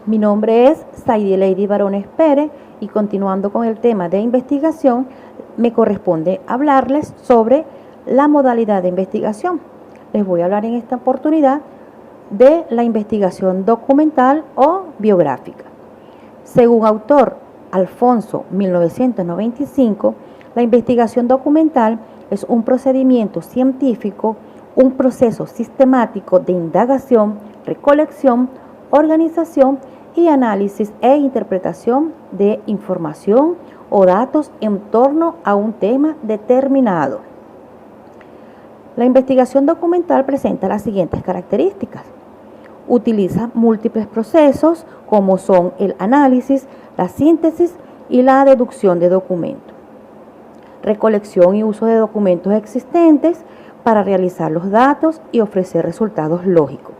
Mi nombre es Saidi Lady Barones Pérez y continuando con el tema de investigación, me corresponde hablarles sobre la modalidad de investigación. Les voy a hablar en esta oportunidad de la investigación documental o biográfica. Según autor Alfonso 1995, la investigación documental es un procedimiento científico, un proceso sistemático de indagación, recolección, organización y análisis e interpretación de información o datos en torno a un tema determinado. La investigación documental presenta las siguientes características. Utiliza múltiples procesos como son el análisis, la síntesis y la deducción de documentos. Recolección y uso de documentos existentes para realizar los datos y ofrecer resultados lógicos.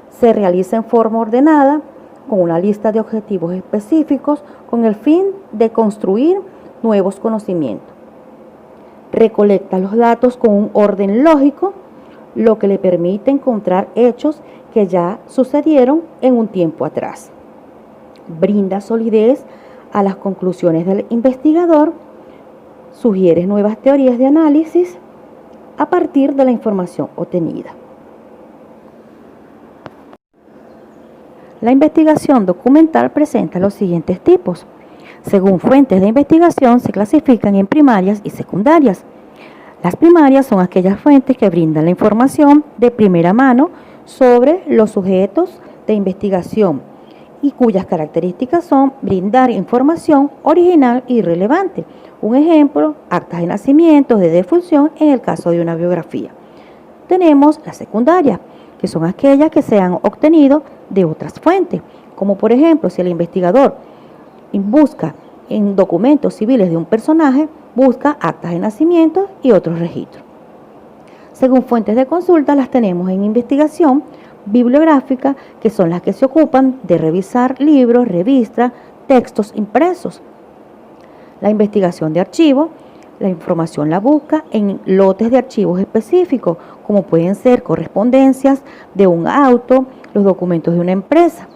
Se realiza en forma ordenada, con una lista de objetivos específicos, con el fin de construir nuevos conocimientos. Recolecta los datos con un orden lógico, lo que le permite encontrar hechos que ya sucedieron en un tiempo atrás. Brinda solidez a las conclusiones del investigador, sugiere nuevas teorías de análisis a partir de la información obtenida. La investigación documental presenta los siguientes tipos. Según fuentes de investigación, se clasifican en primarias y secundarias. Las primarias son aquellas fuentes que brindan la información de primera mano sobre los sujetos de investigación y cuyas características son brindar información original y relevante. Un ejemplo, actas de nacimiento, de defunción en el caso de una biografía. Tenemos las secundarias, que son aquellas que se han obtenido de otras fuentes, como por ejemplo, si el investigador busca en documentos civiles de un personaje, busca actas de nacimiento y otros registros. Según fuentes de consulta, las tenemos en investigación bibliográfica, que son las que se ocupan de revisar libros, revistas, textos impresos. La investigación de archivo, la información la busca en lotes de archivos específicos, como pueden ser correspondencias de un auto, los documentos de una empresa.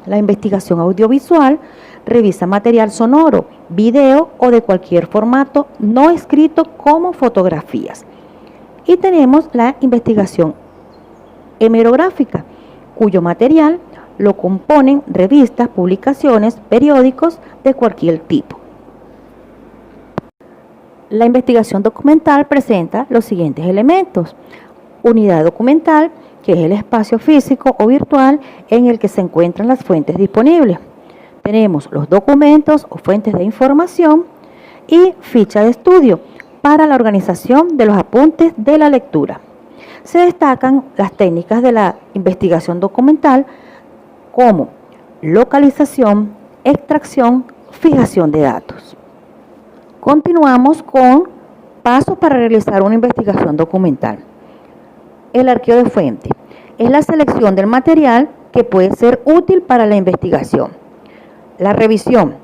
La investigación audiovisual revisa material sonoro, video o de cualquier formato no escrito como fotografías. Y tenemos la investigación hemerográfica, cuyo material lo componen revistas, publicaciones, periódicos de cualquier tipo. La investigación documental presenta los siguientes elementos. Unidad documental, que es el espacio físico o virtual en el que se encuentran las fuentes disponibles. Tenemos los documentos o fuentes de información y ficha de estudio para la organización de los apuntes de la lectura. Se destacan las técnicas de la investigación documental como localización, extracción, fijación de datos. Continuamos con pasos para realizar una investigación documental. El arqueo de fuente es la selección del material que puede ser útil para la investigación. La revisión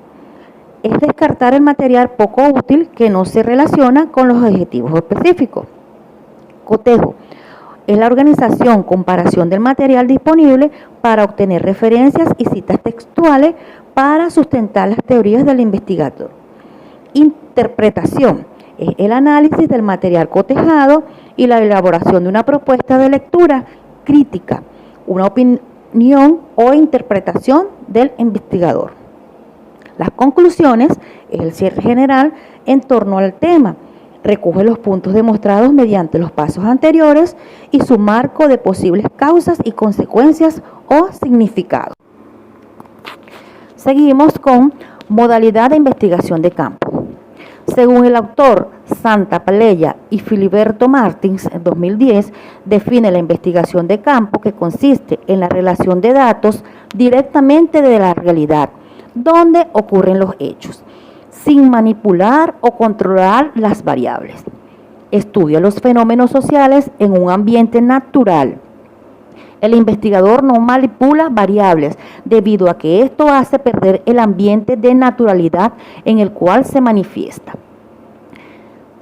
es descartar el material poco útil que no se relaciona con los objetivos específicos. Cotejo es la organización, comparación del material disponible para obtener referencias y citas textuales para sustentar las teorías del investigador. Interpretación es el análisis del material cotejado y la elaboración de una propuesta de lectura crítica, una opinión o interpretación del investigador. Las conclusiones es el cierre general en torno al tema. Recoge los puntos demostrados mediante los pasos anteriores y su marco de posibles causas y consecuencias o significados. Seguimos con modalidad de investigación de campo. Según el autor Santapalella y Filiberto Martins, en 2010, define la investigación de campo que consiste en la relación de datos directamente de la realidad, donde ocurren los hechos, sin manipular o controlar las variables. Estudia los fenómenos sociales en un ambiente natural. El investigador no manipula variables, debido a que esto hace perder el ambiente de naturalidad en el cual se manifiesta.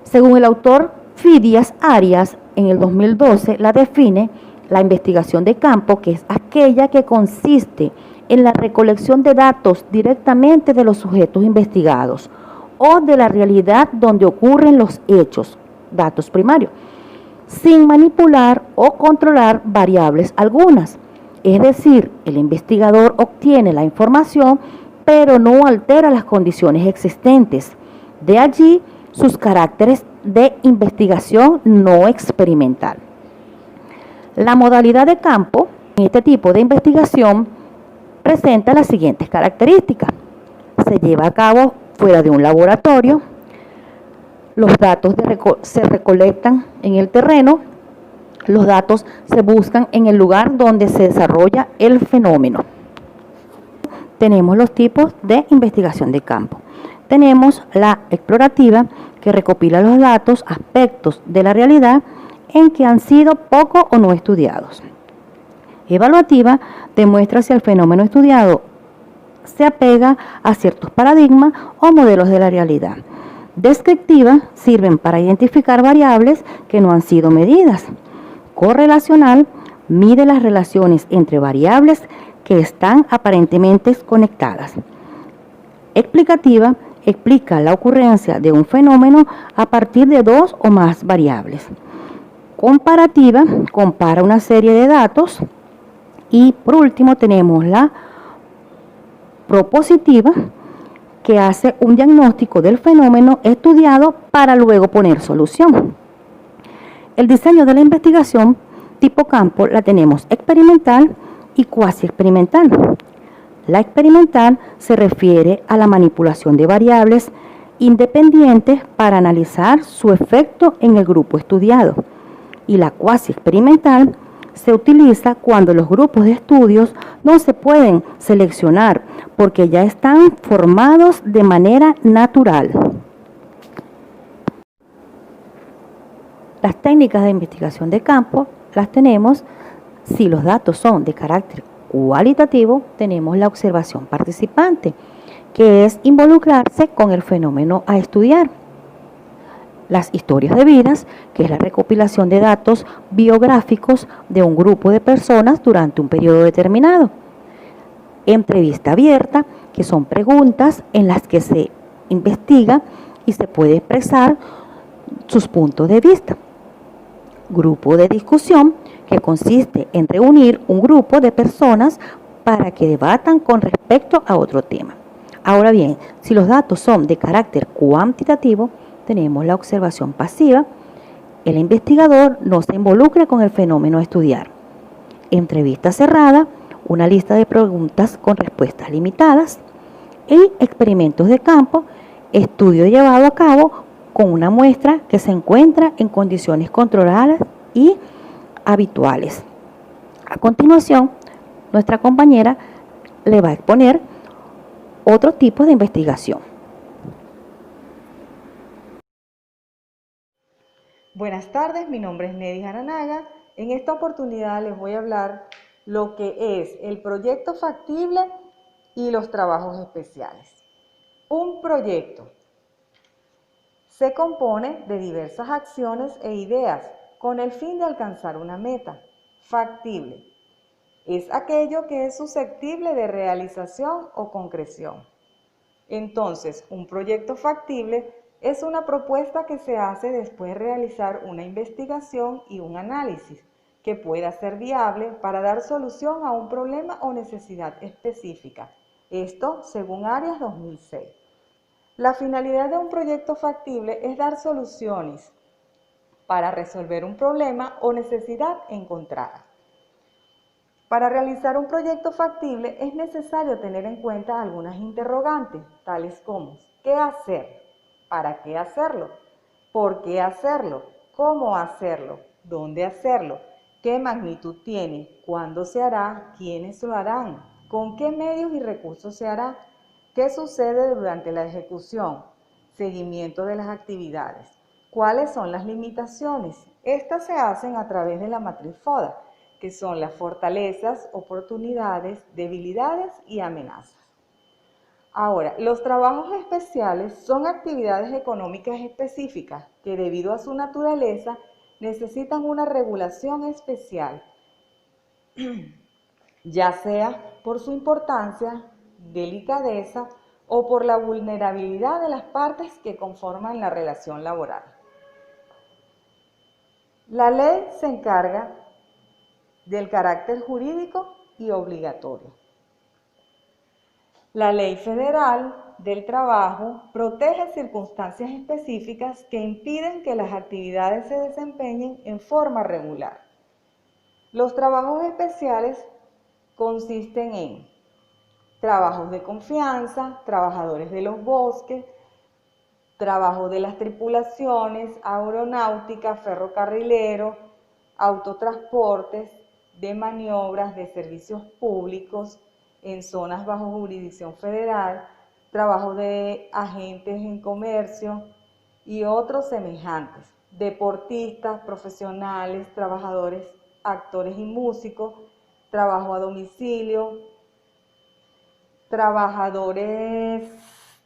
Según el autor Fidias Arias, en el 2012 la define la investigación de campo, que es aquella que consiste en la recolección de datos directamente de los sujetos investigados o de la realidad donde ocurren los hechos, datos primarios, sin manipular o controlar variables algunas. Es decir, el investigador obtiene la información, pero no altera las condiciones existentes. De allí sus caracteres de investigación no experimental. La modalidad de campo en este tipo de investigación presenta las siguientes características. Se lleva a cabo fuera de un laboratorio, los datos se recolectan en el terreno, los datos se buscan en el lugar donde se desarrolla el fenómeno. Tenemos los tipos de investigación de campo. Tenemos la explorativa, que recopila los datos, aspectos de la realidad en que han sido poco o no estudiados. Evaluativa, demuestra si el fenómeno estudiado se apega a ciertos paradigmas o modelos de la realidad. Descriptiva, sirven para identificar variables que no han sido medidas. Correlacional, mide las relaciones entre variables que están aparentemente conectadas. Explicativa, explica la ocurrencia de un fenómeno a partir de dos o más variables. Comparativa, compara una serie de datos. Y por último tenemos la propositiva, que hace un diagnóstico del fenómeno estudiado para luego poner solución. El diseño de la investigación tipo campo la tenemos experimental y cuasi experimental. La experimental se refiere a la manipulación de variables independientes para analizar su efecto en el grupo estudiado. Y la cuasi experimental se utiliza cuando los grupos de estudios no se pueden seleccionar porque ya están formados de manera natural. Las técnicas de investigación de campo las tenemos. Si los datos son de carácter cualitativo, tenemos la observación participante, que es involucrarse con el fenómeno a estudiar. Las historias de vidas, que es la recopilación de datos biográficos de un grupo de personas durante un periodo determinado. Entrevista abierta, que son preguntas en las que se investiga y se puede expresar sus puntos de vista. Grupo de discusión, que consiste en reunir un grupo de personas para que debatan con respecto a otro tema. Ahora bien, si los datos son de carácter cuantitativo, tenemos la observación pasiva. El investigador no se involucra con el fenómeno a estudiar. Entrevista cerrada, una lista de preguntas con respuestas limitadas. Y experimentos de campo, estudio llevado a cabo con una muestra que se encuentra en condiciones controladas y habituales. A continuación, nuestra compañera le va a exponer otro tipo de investigación. Buenas tardes, mi nombre es Neddy Jaranaga. En esta oportunidad les voy a hablar lo que es el proyecto factible y los trabajos especiales. Un proyecto se compone de diversas acciones e ideas con el fin de alcanzar una meta. Factible es aquello que es susceptible de realización o concreción. Entonces, un proyecto factible es una propuesta que se hace después de realizar una investigación y un análisis que pueda ser viable para dar solución a un problema o necesidad específica. Esto según Arias 2006. La finalidad de un proyecto factible es dar soluciones para resolver un problema o necesidad encontrada. Para realizar un proyecto factible es necesario tener en cuenta algunas interrogantes, tales como ¿qué hacer? ¿Para qué hacerlo? ¿Por qué hacerlo? ¿Cómo hacerlo? ¿Dónde hacerlo? ¿Qué magnitud tiene? ¿Cuándo se hará? ¿Quiénes lo harán? ¿Con qué medios y recursos se hará? ¿Qué sucede durante la ejecución? Seguimiento de las actividades. ¿Cuáles son las limitaciones? Estas se hacen a través de la matriz FODA, que son las fortalezas, oportunidades, debilidades y amenazas. Ahora, los trabajos especiales son actividades económicas específicas que debido a su naturaleza necesitan una regulación especial, ya sea por su importancia, delicadeza o por la vulnerabilidad de las partes que conforman la relación laboral. La ley se encarga del carácter jurídico y obligatorio. La Ley Federal del Trabajo protege circunstancias específicas que impiden que las actividades se desempeñen en forma regular. Los trabajos especiales consisten en trabajos de confianza, trabajadores de los bosques, trabajo de las tripulaciones, aeronáutica, ferrocarrilero, autotransportes, de maniobras, de servicios públicos en zonas bajo jurisdicción federal, trabajo de agentes en comercio y otros semejantes, deportistas, profesionales, trabajadores, actores y músicos, trabajo a domicilio, trabajadores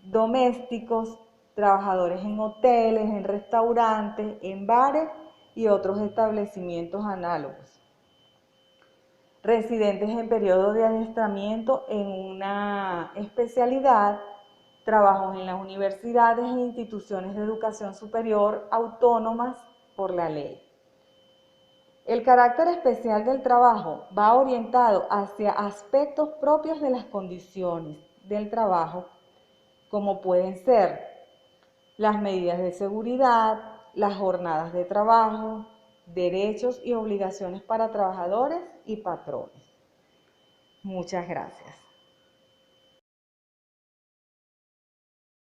domésticos, trabajadores en hoteles, en restaurantes, en bares y otros establecimientos análogos. Residentes en periodo de adiestramiento en una especialidad, trabajos en las universidades e instituciones de educación superior autónomas por la ley. El carácter especial del trabajo va orientado hacia aspectos propios de las condiciones del trabajo, como pueden ser las medidas de seguridad, las jornadas de trabajo, derechos y obligaciones para trabajadores y patrones. Muchas gracias.